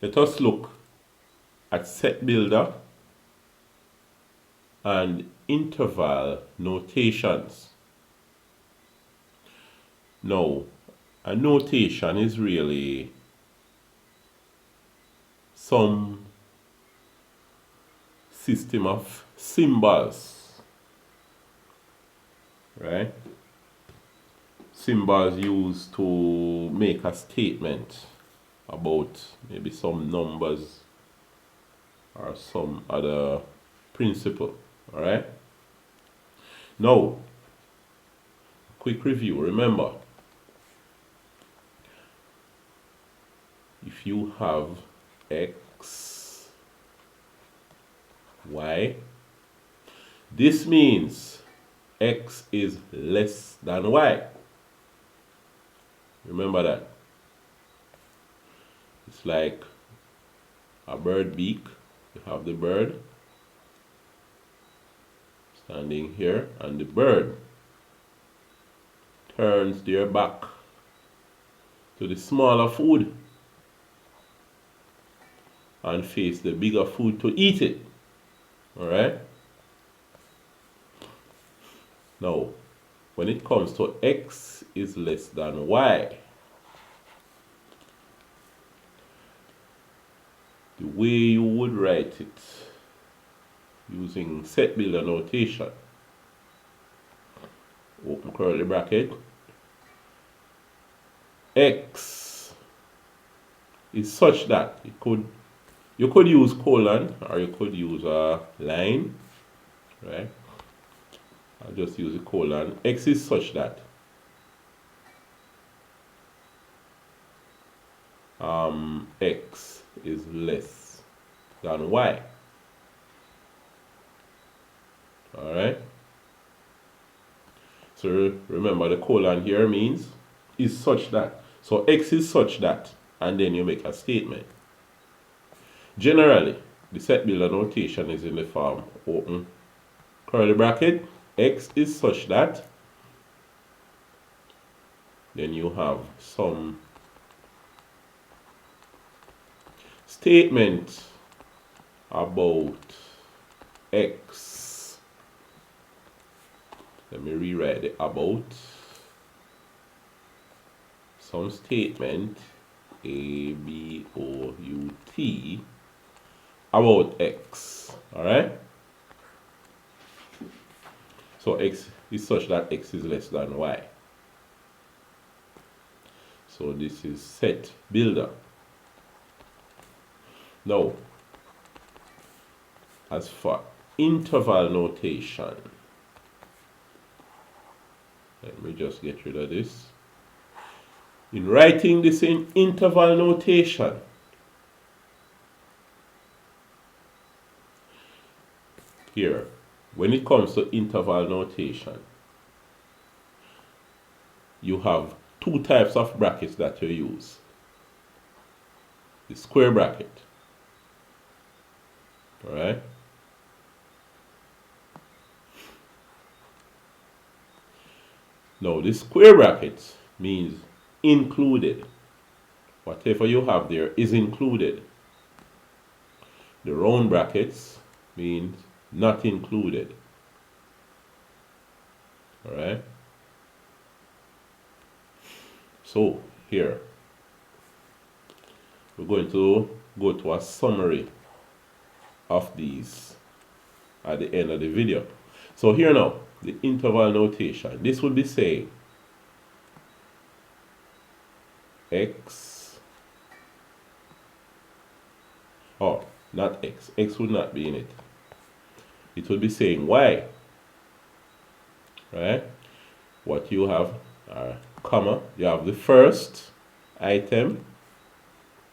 Let us look at set builder and interval notations. Now, a notation is really some system of symbols, right? Symbols used to make a statement about maybe some numbers or some other principle, all right? Now, quick review. Remember, if you have x, y, this means x is less than y. Remember that. It's like a bird beak. You have the bird standing here, and the bird turns their back to the smaller food and face the bigger food to eat it. Alright? Now, when it comes to x is less than y, the way you would write it using set builder notation, open curly bracket, x is such that you could use colon or you could use a line, right? I'll just use a colon. X is such that x is less than y. Alright? So remember, the colon here means is such that. So x is such that, and then you make a statement. Generally, the set builder notation is in the form open curly bracket, x is such that, then you have some statement about x. Let me rewrite the about. Some statement A-B-O-U-T about x. Alright? So x is such that x is less than y. So this is set builder. Now, as for interval notation, let me just get rid of this. In writing this in interval notation, here, when it comes to interval notation, you have two types of brackets that you use. The square bracket, alright? Now, the square bracket means included. Whatever you have there is included. The round brackets means not included. Alright? So, here, we're going to go to a summary of these at the end of the video. So here now, the interval notation. This would be saying x, oh, not x. X would not be in it. It would be saying y. Right? What you have are comma. You have the first item,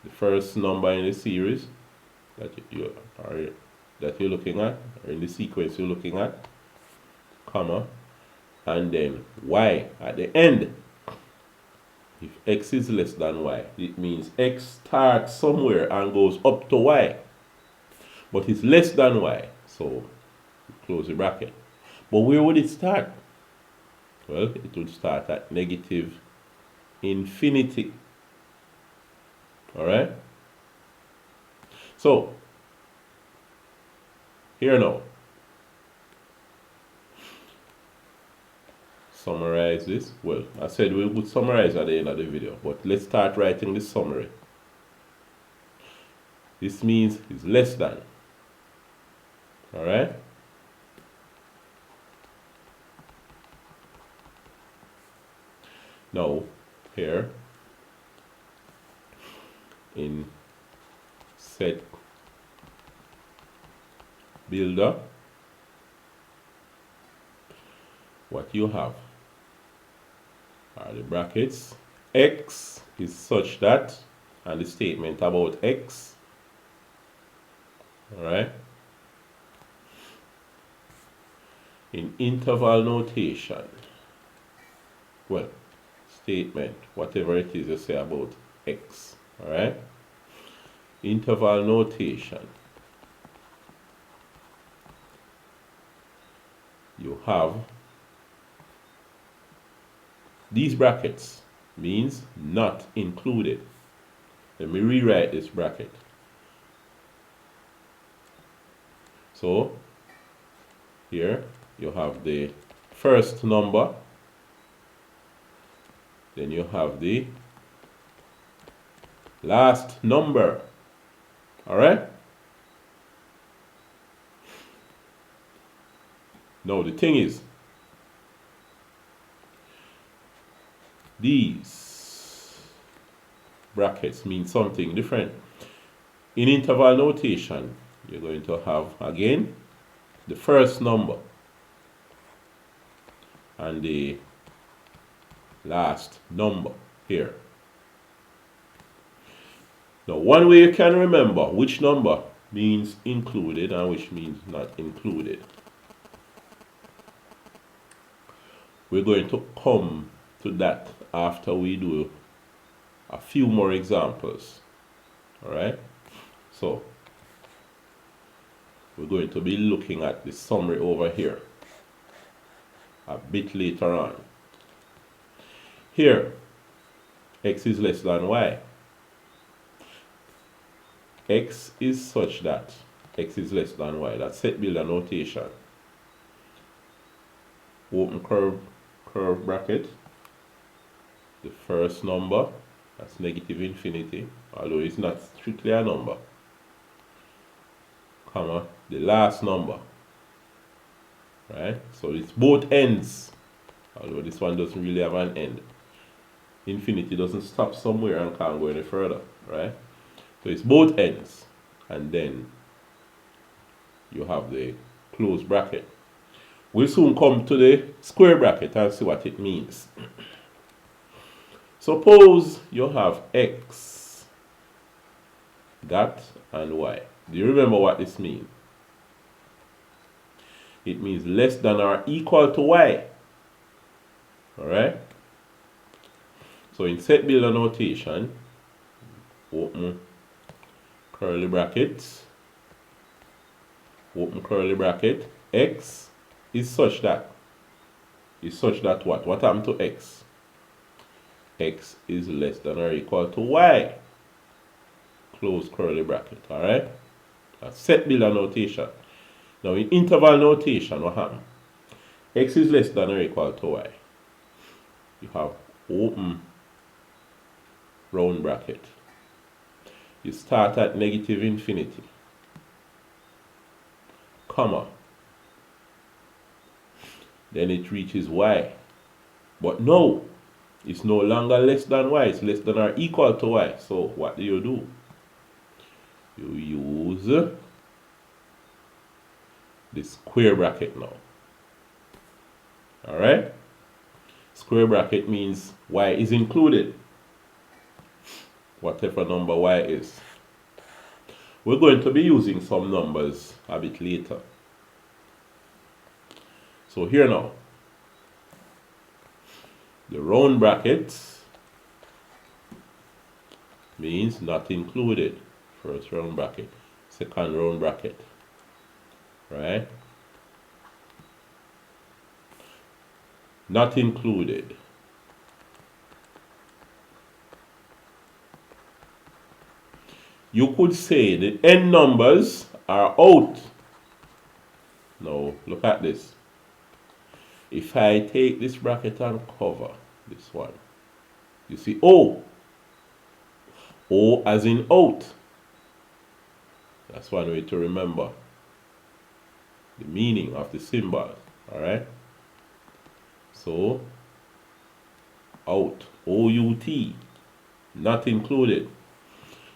the first number in the series that you're looking at, or in the sequence you're looking at, comma, and then y at the end. If x is less than y, it means x starts somewhere and goes up to y, but it's less than y, so close the bracket. But where would it start? Well, it would start at negative infinity. Alright? So here now, summarize this. Well, I said we would summarize at the end of the video, but let's start writing the summary. This means it's less than. All right. Now here in set builder, what you have are the brackets. X is such that, and the statement about X. All right. In interval notation, well, statement, whatever it is you say about X. All right. Interval notation, you have these brackets, means not included. Let me rewrite this bracket. So here you have the first number, then you have the last number. All right. Now the thing is, these brackets mean something different. In interval notation, you're going to have again the first number and the last number here. Now, one way you can remember which number means included and which means not included, we're going to come to that after we do a few more examples. All right. So we're going to be looking at the summary over here a bit later on. Here, X is less than Y. X is such that X is less than Y. That's set builder notation. Open curve bracket. The first number, that's negative infinity, although it's not strictly a number, comma, the last number. Right? So it's both ends, although this one doesn't really have an end. Infinity doesn't stop somewhere and can't go any further. Right? So it's both ends, and then you have the closed bracket. We'll soon come to the square bracket and see what it means. Suppose you have X, that, and Y. Do you remember what this means? It means less than or equal to Y. Alright? So in set builder notation, open curly brackets, open curly bracket, X is such that. Is such that what? What happened to X? X is less than or equal to Y. Close curly bracket. Alright? That's set builder notation. Now in interval notation, what happened? X is less than or equal to Y. You have open round bracket. You start at negative infinity, comma. Then it reaches Y. But no, it's no longer less than Y. It's less than or equal to Y. So what do? You use the square bracket now. Alright? Square bracket means Y is included, whatever number Y is. We're going to be using some numbers a bit later. So here now, the round bracket means not included. First round bracket, second round bracket, right? Not included. you could say the n numbers are out. Now look at this. If I take this bracket and cover this one, you see O. O as in out. That's one way to remember the meaning of the symbol. Alright? So, out. O-U-T. Not included.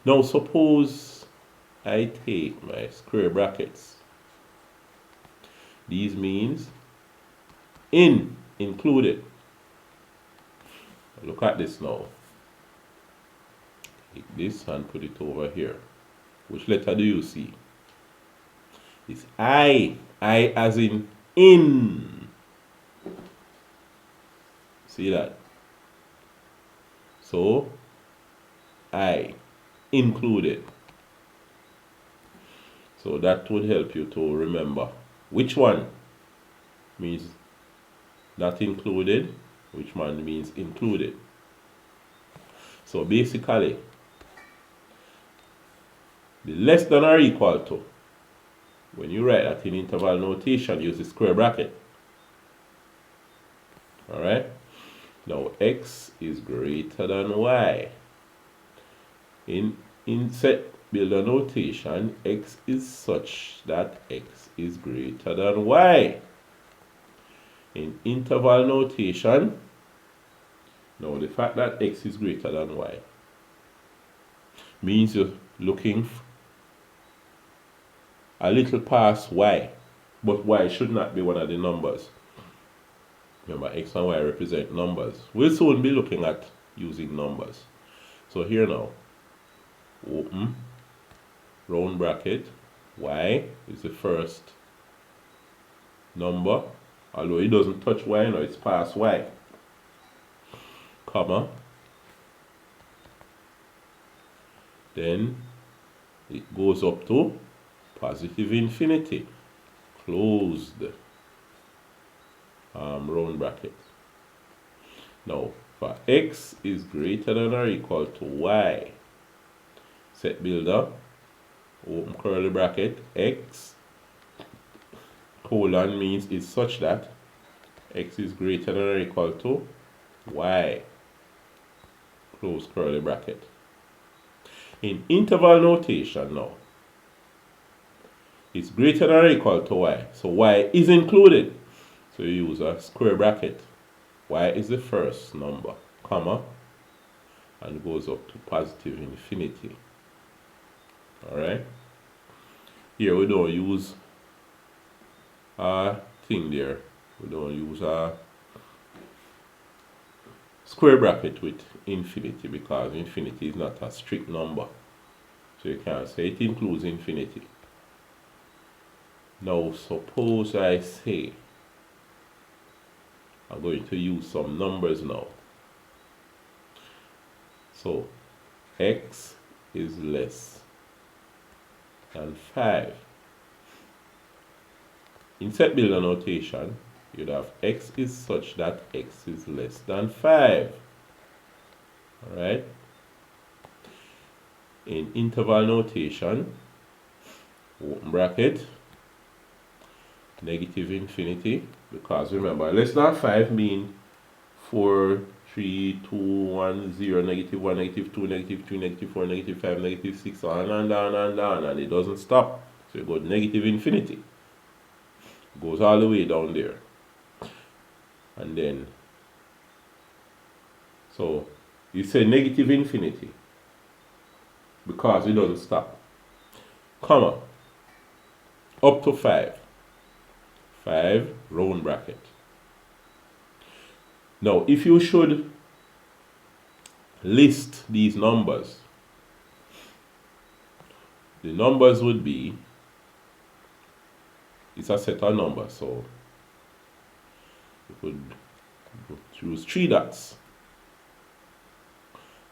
Now, suppose I take my square brackets. These means in, included. Look at this now. Take this and put it over here. Which letter do you see? It's I. I as in. See that? So, I included. So that would help you to remember which one means not included, which one means included. So basically, the less than or equal to, when you write that in interval notation, use the square bracket. Alright? Now x is greater than y. In set builder notation, x is such that x is greater than y. In interval notation, now the fact that x is greater than y means you're looking a little past y, but y should not be one of the numbers. Remember, x and y represent numbers. We'll soon be looking at using numbers. So here now, open, round bracket, y is the first number, although it doesn't touch y now, it's past y, comma, then it goes up to positive infinity, closed round bracket. Now, for x is greater than or equal to y, set builder, open curly bracket, x colon means is such that x is greater than or equal to y, close curly bracket. In interval notation now, it's greater than or equal to y, so y is included. So you use a square bracket. Y is the first number, comma, and goes up to positive infinity. Alright? Here we don't use a thing there. We don't use a square bracket with infinity because infinity is not a strict number. So you can't say it includes infinity. Now suppose I say I'm going to use some numbers now. So x is less than 5. In set builder notation, you'd have x is such that x is less than 5. Alright? In interval notation, open bracket, negative infinity, because remember, less than 5 mean 4, 3, 2, 1, 0, negative 1, negative 2, negative 3, negative 4, negative 5, negative 6, on and down and down, and it doesn't stop. So you go to negative infinity. It goes all the way down there. And then, so you say negative infinity because it doesn't stop. Comma, up to 5. 5 round bracket. Now, if you should list these numbers, the numbers would be, it's a set of numbers, so you could choose 3 dots,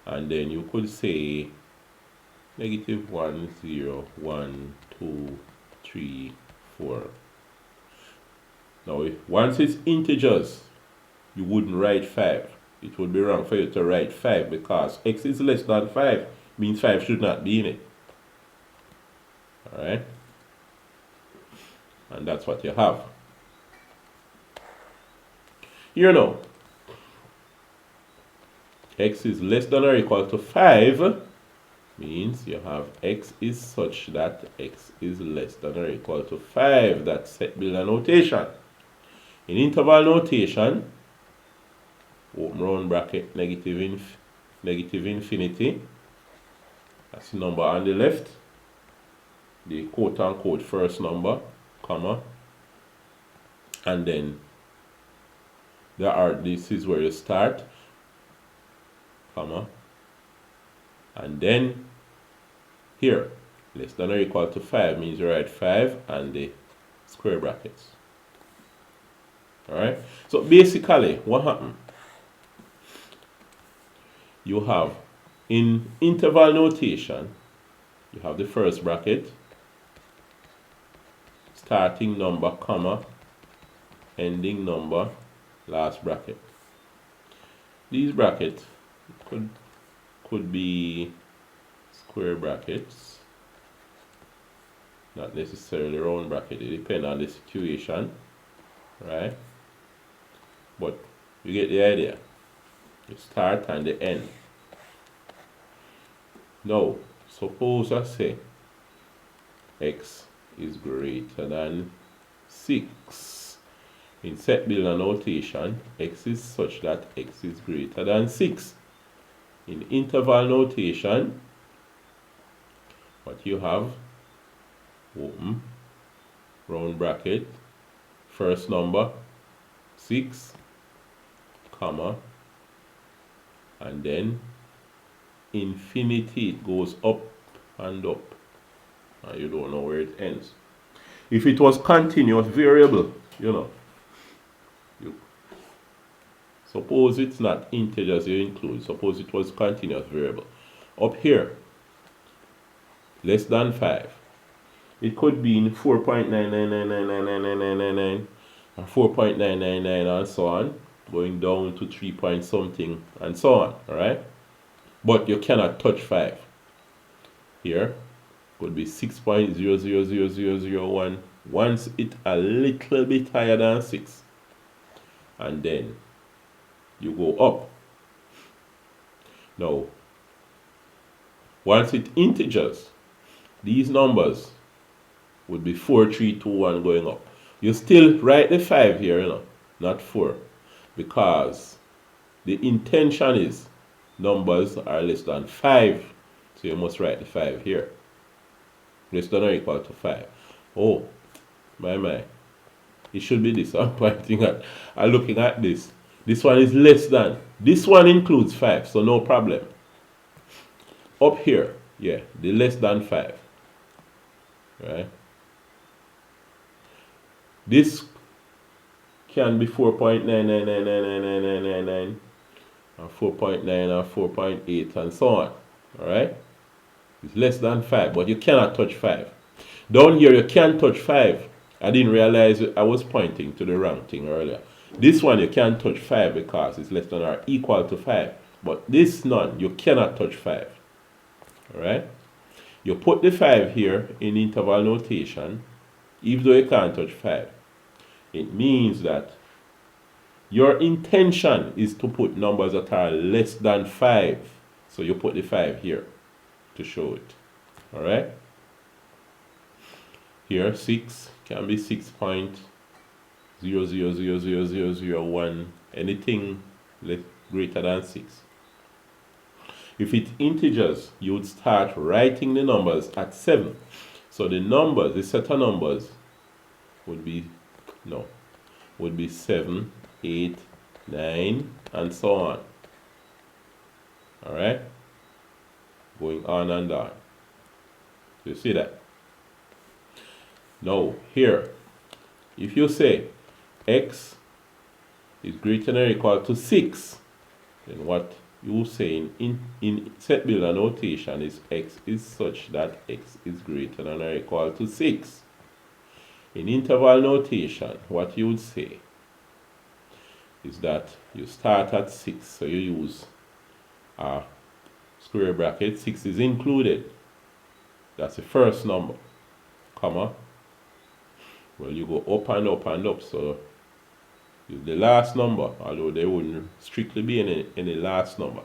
and then you could say negative 1, 0, 1, 2, 3, 4. Now, once it's integers, you wouldn't write 5. It would be wrong for you to write 5 because x is less than 5 means 5 should not be in it. Alright? And that's what you have. Here now, x is less than or equal to 5 means you have x is such that x is less than or equal to 5. That's set builder notation. In interval notation, open round bracket, negative infinity. That's the number on the left. The quote-unquote first number, comma. And then this is where you start, comma. And then here, less than or equal to 5 means you write 5 and the square brackets. Alright? So basically, what happened? You have, in interval notation, you have the first bracket, starting number, comma, ending number, last bracket. These brackets could be square brackets, not necessarily round bracket. It depends on the situation, right? But you get the idea. The start and the end. Now, suppose I say x is greater than 6. In set builder notation, x is such that x is greater than 6. In interval notation, what you have, open, round bracket, first number, 6, comma, and then infinity. It goes up and up, and you don't know where it ends. If it was continuous variable, suppose it's not integers you include, suppose it was continuous variable. Up here, less than 5. It could be in 4.9999999 or 4.999 and so on, going down to 3 point something and so on, alright? But you cannot touch 5. Here could be 6.000001 once it a little bit higher than 6. And then you go up. Now, once it integers, these numbers would be 4, 3, 2, 1 going up. You still write the 5 here, not 4, because the intention is numbers are less than 5. So you must write the 5 here. Less than or equal to 5. Oh, my. It should be this. I'm pointing at, I'm looking at this. This one is less than. This one includes 5, so no problem. Up here, yeah, the less than 5. Right? This can be 4.9999999 or 4.9 or 4.8 and so on. Alright? It's less than 5, but you cannot touch 5. Down here, you can touch 5. I didn't realize I was pointing to the wrong thing earlier. This one, you can't touch 5 because it's less than or equal to 5. But this none, you cannot touch 5. Alright? You put the 5 here in interval notation, even though you can't touch 5. It means that your intention is to put numbers that are less than 5. So you put the 5 here to show it. Alright? Here, 6 can be 6.000001, anything greater than 6. If it integers, you would start writing the numbers at 7. So the numbers, the set of numbers would be 7, 8, 9, and so on. Alright? Going on and on. You see that? Now, here, if you say x is greater than or equal to 6, then what you say in set builder notation is x is such that x is greater than or equal to 6. In interval notation, what you would say is that you start at 6, so you use a square bracket. 6 is included. That's the first number. comma. Well, you go up and up and up, so the last number, although there wouldn't strictly be any last number,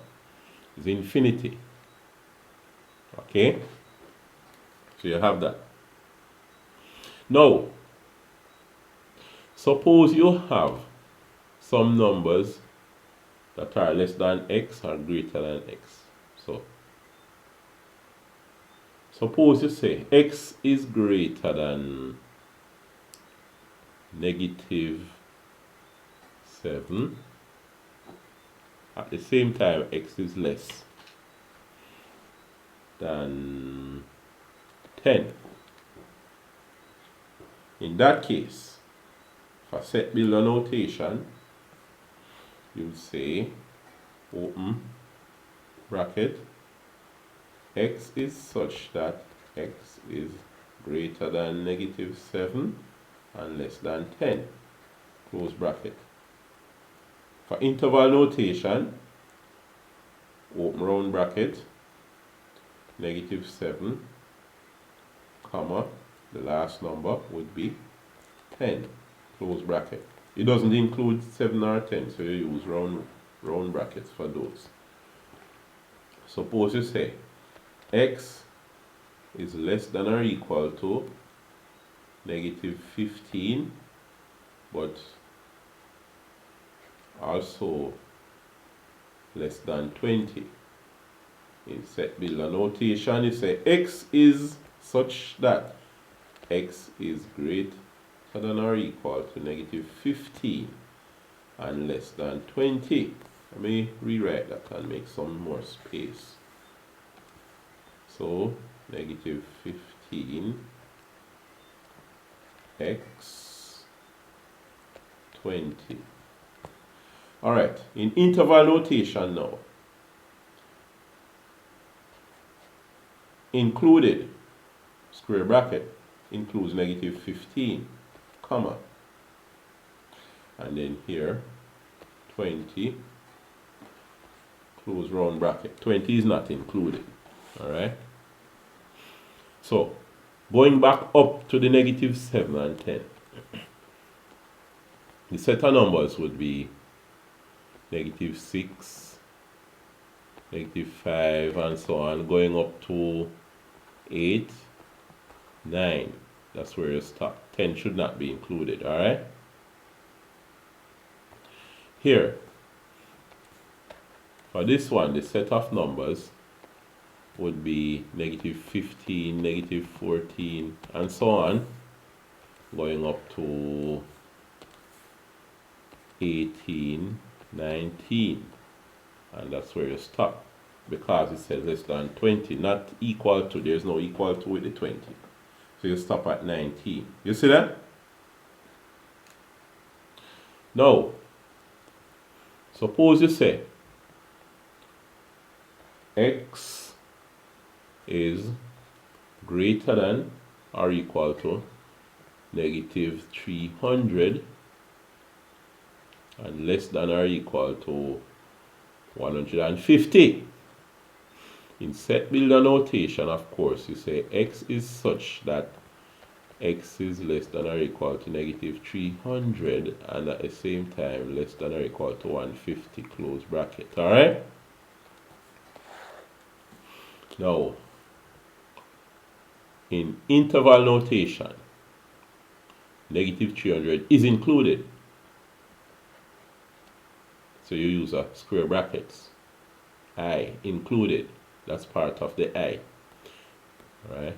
is infinity. Okay? So you have that. Now, suppose you have some numbers that are less than x or greater than x. So, suppose you say x is greater than -7. At the same time, x is less than 10. In that case, for set builder notation, you say open bracket, x is such that x is greater than -7 and less than 10, close bracket. For interval notation, open round bracket, -7, comma, the last number would be 10, close bracket. It doesn't include 7 or 10, so you use round brackets for those. Suppose you say x is less than or equal to -15, but also less than 20. In set builder notation, you say x is such that x is greater than or equal to -15 and less than 20. Let me rewrite that and make some more space. So -15 x 20. Alright, in interval notation now, included square bracket includes -15, comma, and then here 20, close round bracket. 20 is not included. Alright, so going back up to the -7 and 10, the set of numbers would be -6, -5, and so on, going up to 8, 9. That's where you stop. 10 should not be included. Alright, here for this one, the set of numbers would be -15, -14, and so on, going up to 18, 19, and that's where you stop, because it says less than 20, not equal to. There's no equal to with the 20, so you stop at 19. You see that? Now, suppose you say x is greater than or equal to -300 and less than or equal to 150. In set builder notation, of course, you say x is such that x is less than or equal to -300 and at the same time less than or equal to 150, close bracket. Alright? Now, in interval notation, -300 is included. So you use a square brackets. I included. That's part of the I. Alright?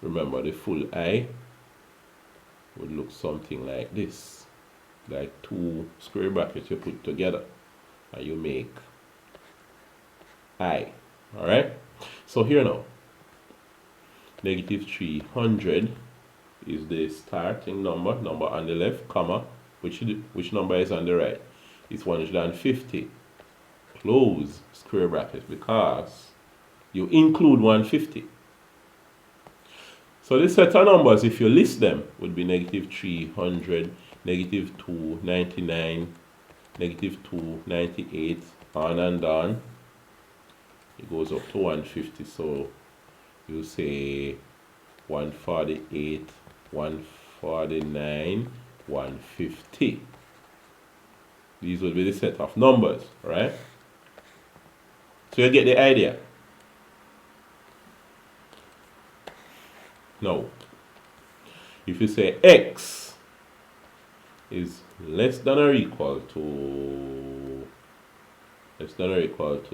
Remember, the full I would look something like this. Like two square brackets you put together and you make I. Alright? So here now, -300 is the starting number on the left, comma, which number is on the right? It's 150. Close square bracket, because you include 150. So this set of numbers, if you list them, would be -300, -299, -298, on and on. It goes up to 150. So you say 148, 149, 150. These will be the set of numbers, right? So you get the idea. Now, if you say x is less than or equal to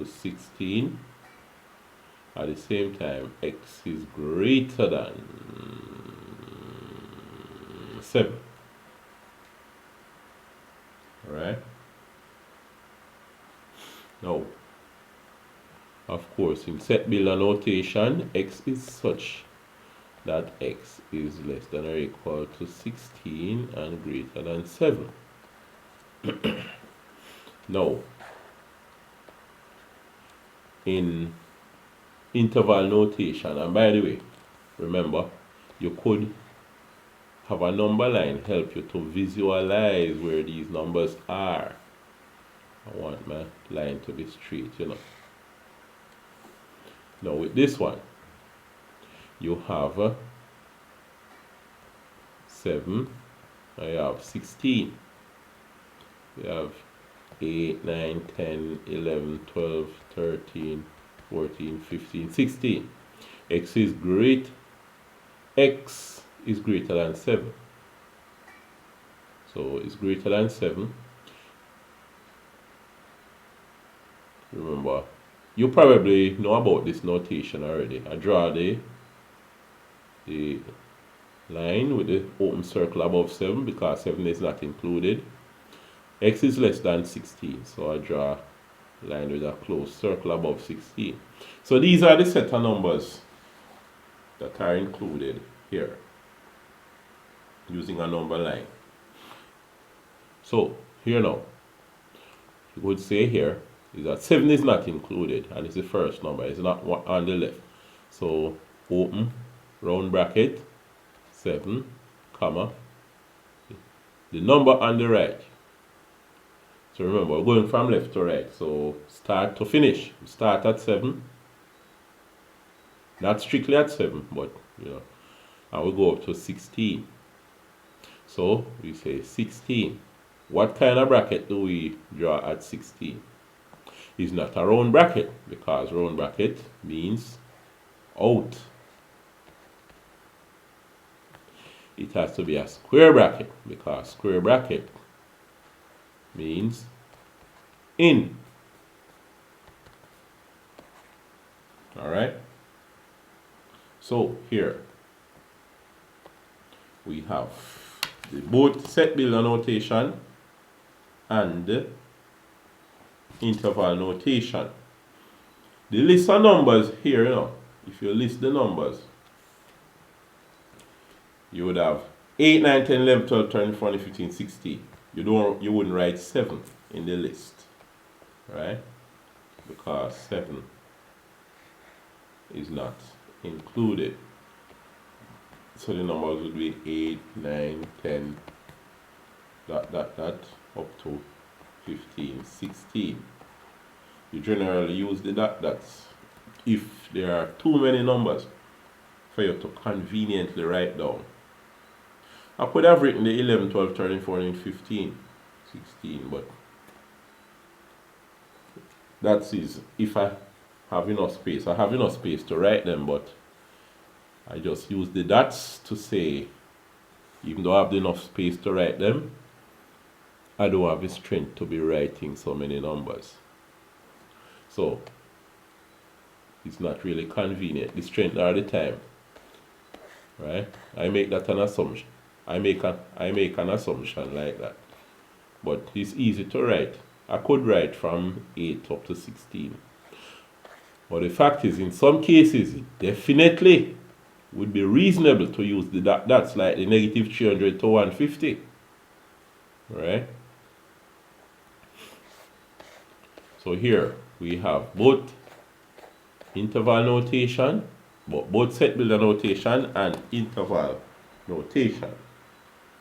16, at the same time x is greater than 7, right? Now, of course, in set builder notation, x is such that x is less than or equal to 16 and greater than 7. Now, in interval notation, and by the way, remember, you could have a number line help you to visualize where these numbers are. I want my line to be straight, you know. Now with this one, you have 7, I have 16, you have 8, 9, 10, 11, 12, 13, 14, 15, 16. X is greater than 7. So it's greater than 7. Remember, you probably know about this notation already. I draw the line with the open circle above 7 because 7 is not included. X is less than 16, so I draw a line with a closed circle above 16. So these are the set of numbers that are included here using a number line. So here now, you would say here is that 7 is not included and it's the first number, it's not on the left. So open round bracket 7, comma, the number on the right. So remember, we're going from left to right, so start to finish. Start at 7, not strictly at 7, but you know, and we go up to 16. So we say 16. What kind of bracket do we draw at 16? It's not a round bracket because round bracket means out. It has to be a square bracket because square bracket means in. Alright? So here we have both set builder notation and interval notation. The list of numbers here, you know, if you list the numbers, you would have 8, 9, 10, 11, 12, 13, 14, 15, 16. You wouldn't write 7 in the list, right? Because 7 is not included. So the numbers would be 8, 9, 10, up to 15, 16. You generally use the dots if there are too many numbers for you to conveniently write down. I could have written the 11, 12, 13, 14, 15, 16, but that is if I have enough space. I have enough space to write them, but I just use the dots to say, even though I have enough space to write them, I don't have the strength to be writing so many numbers. So it's not really convenient. The strength are the time, right? I make that an assumption. I make an assumption like that. But it's easy to write. I could write from 8 up to 16. But the fact is, in some cases, it definitely would be reasonable to use the dots like the negative 300 to 150. Right? So here we have both interval notation, both set builder notation and interval notation.